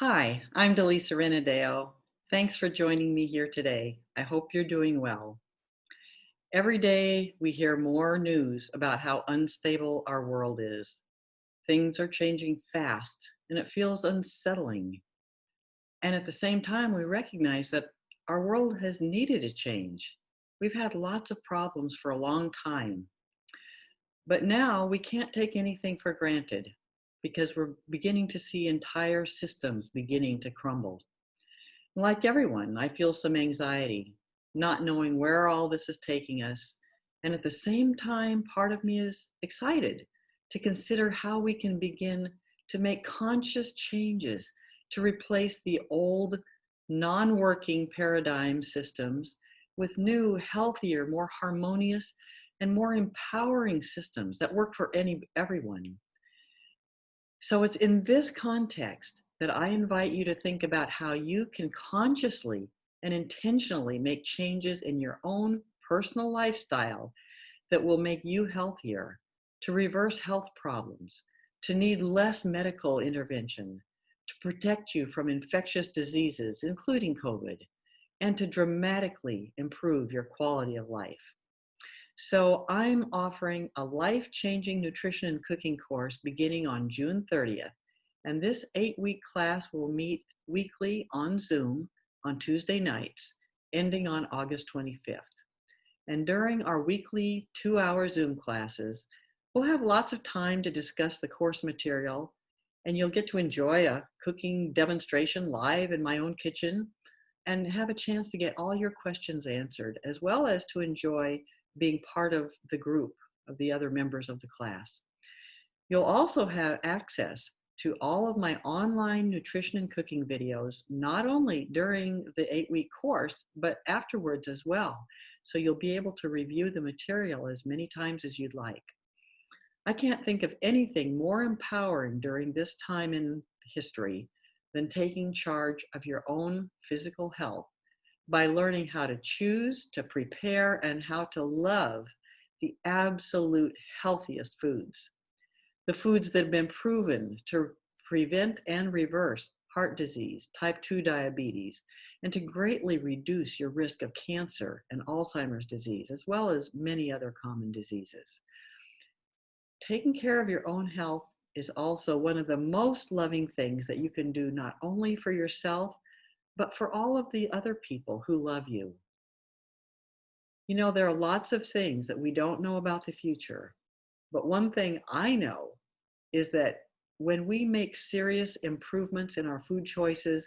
Hi, I'm Delisa Renadeo. Thanks for joining me here today. I hope you're doing well. Every day we hear more news about how unstable our world is. Things are changing fast and it feels unsettling. And at the same time, we recognize that our world has needed a change. We've had lots of problems for a long time, but now we can't take anything for granted because we're beginning to see entire systems beginning to crumble. Like everyone, I feel some anxiety, not knowing where all this is taking us. And at the same time, part of me is excited to consider how we can begin to make conscious changes to replace the old, non working paradigm systems with new, healthier, more harmonious, and more empowering systems that work for everyone. So it's in this context that I invite you to think about how you can consciously and intentionally make changes in your own personal lifestyle that will make you healthier, to reverse health problems, to need less medical intervention, to protect you from infectious diseases, including COVID, and to dramatically improve your quality of life. So I'm offering a life-changing nutrition and cooking course beginning on June 30th. And this 8-week class will meet weekly on Zoom on Tuesday nights, ending on August 25th. And during our weekly 2-hour Zoom classes, we'll have lots of time to discuss the course material, and you'll get to enjoy a cooking demonstration live in my own kitchen and have a chance to get all your questions answered, as well as to enjoy being part of the group of the other members of the class. You'll also have access to all of my online nutrition and cooking videos, not only during the 8-week course, but afterwards as well. So you'll be able to review the material as many times as you'd like. I can't think of anything more empowering during this time in history than taking charge of your own physical health by learning how to choose, to prepare, and how to love the absolute healthiest foods. The foods that have been proven to prevent and reverse heart disease, type 2 diabetes, and to greatly reduce your risk of cancer and Alzheimer's disease, as well as many other common diseases. Taking care of your own health is also one of the most loving things that you can do, not only for yourself, but for all of the other people who love you. You know, there are lots of things that we don't know about the future, but one thing I know is that when we make serious improvements in our food choices,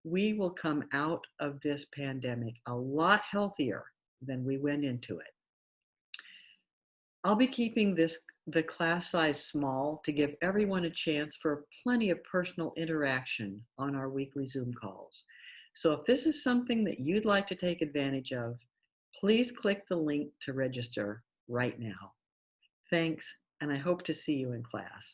we will come out of this pandemic a lot healthier than we went into it. I'll be keeping the class size small to give everyone a chance for plenty of personal interaction on our weekly Zoom calls. So if this is something that you'd like to take advantage of, please click the link to register right now. Thanks, and I hope to see you in class.